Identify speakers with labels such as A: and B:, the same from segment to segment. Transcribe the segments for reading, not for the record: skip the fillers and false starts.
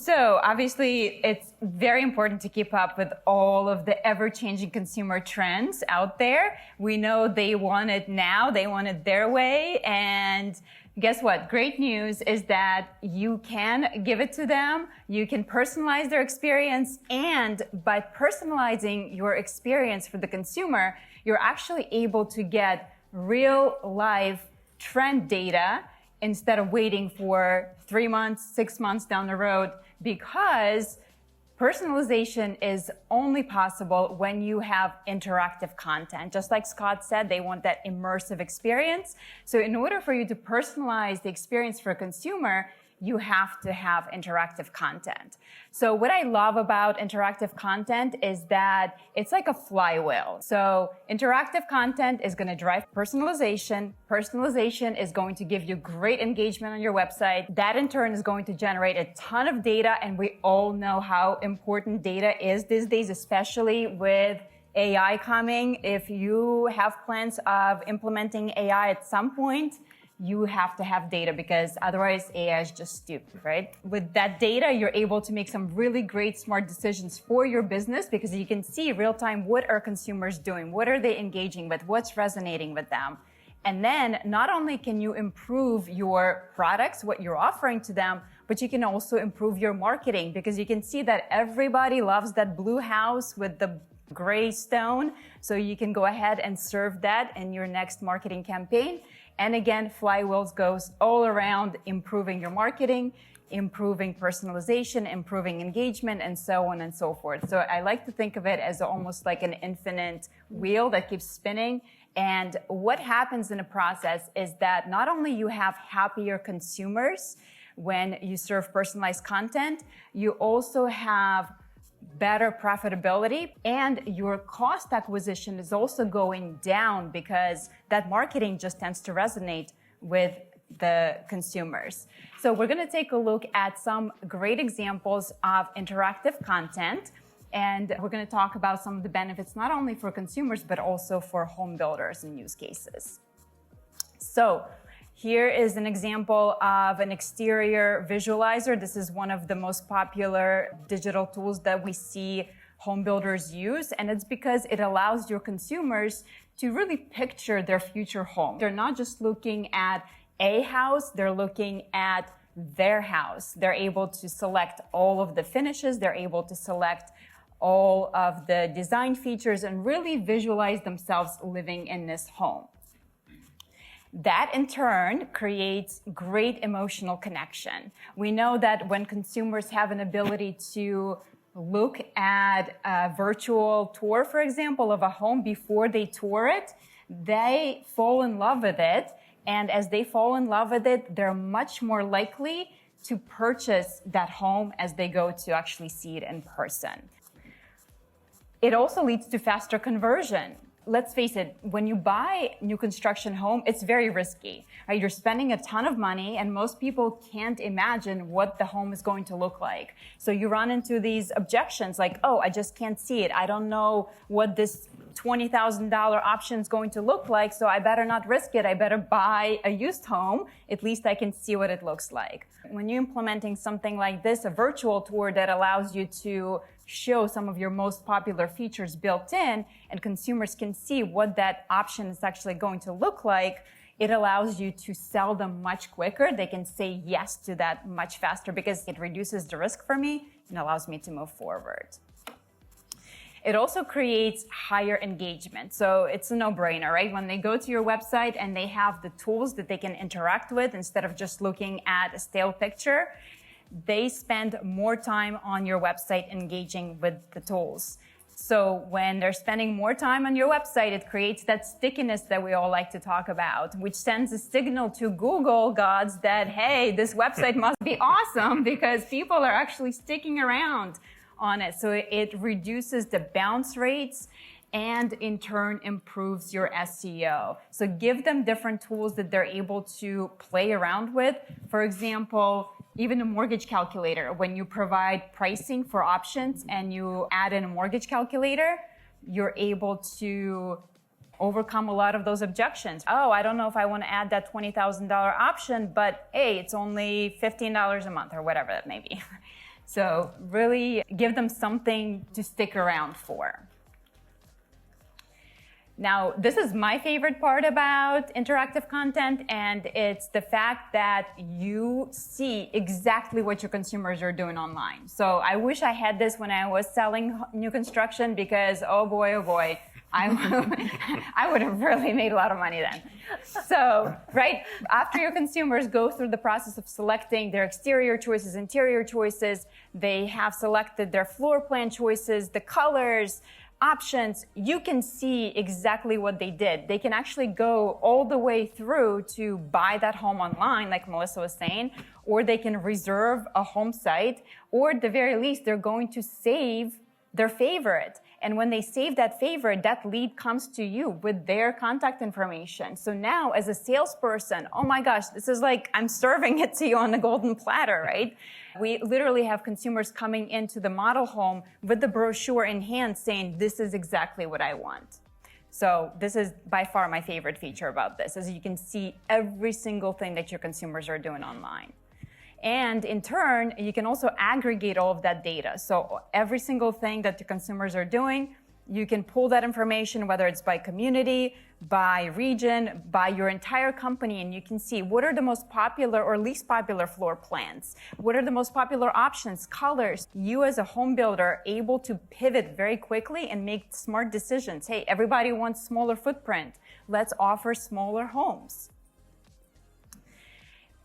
A: So obviously, it's very important to keep up with all of the ever-changing consumer trends out there. We know they want it now, they want it their way, and guess what? Great news is that you can give it to them, you can personalize their experience, and by personalizing your experience for the consumer, you're actually able to get real life trend data instead of waiting for 3 months, 6 months down the road, because personalization is only possible when you have interactive content. Just like Scott said, they want that immersive experience. So in order for you to personalize the experience for a consumer, you have to have interactive content. So what I love about interactive content is that it's like a flywheel. So interactive content is going to drive personalization. Personalization is going to give you great engagement on your website. That in turn is going to generate a ton of data. And we all know how important data is these days, especially with AI coming. If you have plans of implementing AI at some point, you have to have data, because otherwise AI is just stupid, right? With that data, you're able to make some really great smart decisions for your business, because you can see real time, what are consumers doing? What are they engaging with? What's resonating with them? And then not only can you improve your products, what you're offering to them, but you can also improve your marketing, because you can see that everybody loves that blue house with the gray stone. So you can go ahead and serve that in your next marketing campaign. And again, flywheels goes all around improving your marketing, improving personalization, improving engagement, and so on and so forth. So I like to think of it as almost like an infinite wheel that keeps spinning. And what happens in the process is that not only you have happier consumers when you serve personalized content, you also have better profitability, and your cost acquisition is also going down, because that marketing just tends to resonate with the consumers. So we're going to take a look at some great examples of interactive content, and we're going to talk about some of the benefits not only for consumers but also for home builders and use cases. So here is an example of an exterior visualizer. This is one of the most popular digital tools that we see home builders use, and it's because it allows your consumers to really picture their future home. They're not just looking at a house, they're looking at their house. They're able to select all of the finishes, they're able to select all of the design features and really visualize themselves living in this home. That in turn creates great emotional connection. We know that when consumers have an ability to look at a virtual tour, for example, of a home before they tour it, they fall in love with it. And as they fall in love with it, they're much more likely to purchase that home as they go to actually see it in person. It also leads to faster conversion. Let's face it, when you buy new construction home, it's very risky, right? You're spending a ton of money, and most people can't imagine what the home is going to look like. So you run into these objections like, oh, I just can't see it. I don't know what this $20,000 option is going to look like, so I better not risk it. I better buy a used home. At least I can see what it looks like. When you're implementing something like this, a virtual tour that allows you to show some of your most popular features built in, and consumers can see what that option is actually going to look like, it allows you to sell them much quicker. They can say yes to that much faster, because it reduces the risk for me and allows me to move forward. It also creates higher engagement. So it's a no-brainer, right? When they go to your website and they have the tools that they can interact with instead of just looking at a stale picture, they spend more time on your website engaging with the tools. So when they're spending more time on your website, it creates that stickiness that we all like to talk about, which sends a signal to Google gods that, hey, this website must be awesome, because people are actually sticking around on it. So it reduces the bounce rates and in turn improves your SEO. So give them different tools that they're able to play around with. For example, even a mortgage calculator. When you provide pricing for options and you add in a mortgage calculator, you're able to overcome a lot of those objections. Oh, I don't know if I want to add that $20,000 option, but hey, it's only $15 a month or whatever that may be. So really give them something to stick around for. Now, this is my favorite part about interactive content, and it's the fact that you see exactly what your consumers are doing online. So I wish I had this when I was selling new construction, because oh boy, I would have really made a lot of money then. So, right, after your consumers go through the process of selecting their exterior choices, interior choices, they have selected their floor plan choices, the colors, options, you can see exactly what they did. They can actually go all the way through to buy that home online, like Melissa was saying, or they can reserve a home site, or at the very least, they're going to save their favorite. And when they save that favorite, that lead comes to you with their contact information. So now as a salesperson, oh my gosh, this is like I'm serving it to you on a golden platter, right? We literally have consumers coming into the model home with the brochure in hand saying, this is exactly what I want. So this is by far my favorite feature about this, is you can see every single thing that your consumers are doing online. And in turn, you can also aggregate all of that data. So every single thing that the consumers are doing, you can pull that information, whether it's by community, by region, by your entire company, and you can see what are the most popular or least popular floor plans, what are the most popular options, colors. You as a home builder are able to pivot very quickly and make smart decisions. Hey, everybody wants smaller footprint. Let's offer smaller homes.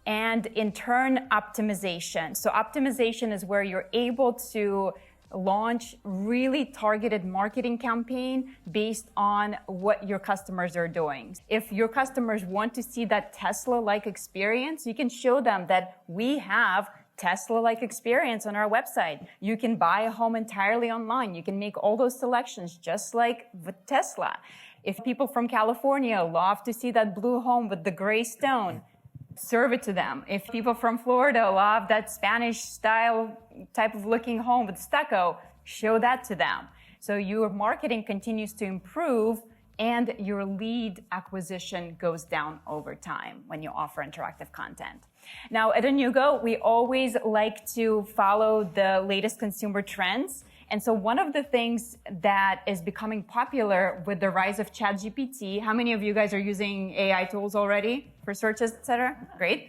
A: And in turn, optimization. So optimization is where you're able to launch really targeted marketing campaign based on what your customers are doing. If your customers want to see that Tesla-like experience, you can show them that we have Tesla-like experience on our website. You can buy a home entirely online. You can make all those selections just like with Tesla. If people from California love to see that blue home with the gray stone, serve it to them. If people from Florida love that Spanish style type of looking home with stucco, show that to them. So your marketing continues to improve and your lead acquisition goes down over time when you offer interactive content. Now at Anewgo, we always like to follow the latest consumer trends. And so one of the things that is becoming popular with the rise of ChatGPT, how many of you guys are using AI tools already for searches, et cetera? Great.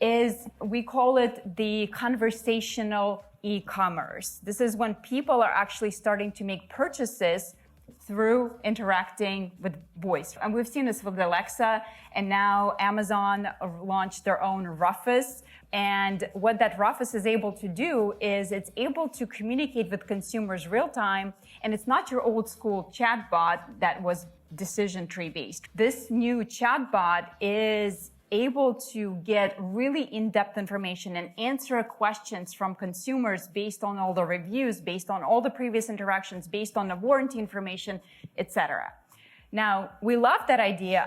A: Is we call it the conversational e-commerce. This is when people are actually starting to make purchases through interacting with voice. And we've seen this with Alexa, and now Amazon launched their own Rufus. And what that Rufus is able to do is it's able to communicate with consumers real time, and it's not your old school chatbot that was decision tree based. This new chatbot is able to get really in-depth information and answer questions from consumers based on all the reviews, based on all the previous interactions, based on the warranty information, etc. Now, we love that idea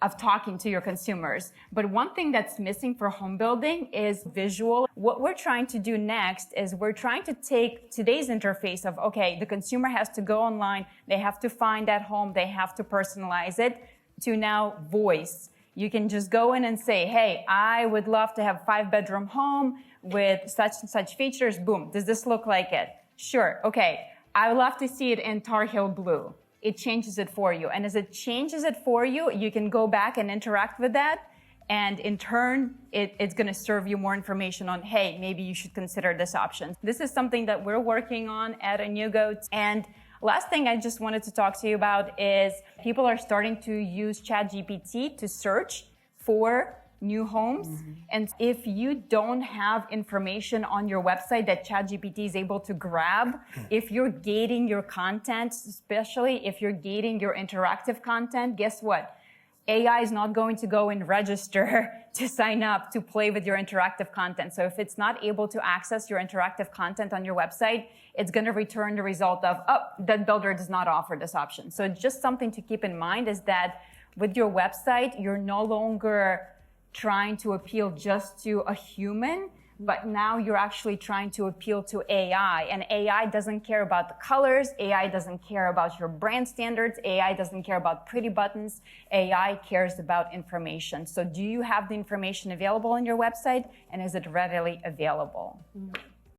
A: of talking to your consumers, but one thing that's missing for home building is visual. What we're trying to do next is we're trying to take today's interface of, okay, the consumer has to go online, they have to find that home, they have to personalize it, to now voice. You can just go in and say, hey, I would love to have a 5-bedroom home with such and such features. Boom. Does this look like it? Sure. Okay. I would love to see it in Tar Heel blue. It changes it for you. And as it changes it for you, you can go back and interact with that. And in turn, it's going to serve you more information on, hey, maybe you should consider this option. This is something that we're working on at Anewgo. And last thing I just wanted to talk to you about is people are starting to use ChatGPT to search for new homes. Mm-hmm. And if you don't have information on your website that ChatGPT is able to grab, if you're gating your content, especially if you're gating your interactive content, guess what? AI is not going to go and register to sign up to play with your interactive content. So if it's not able to access your interactive content on your website, it's going to return the result of, oh, that builder does not offer this option. So just something to keep in mind is that with your website, you're no longer trying to appeal just to a human, but now you're actually trying to appeal to AI. And AI doesn't care about the colors. AI doesn't care about your brand standards. AI doesn't care about pretty buttons. AI cares about information. So do you have the information available on your website? And is it readily available? Mm-hmm.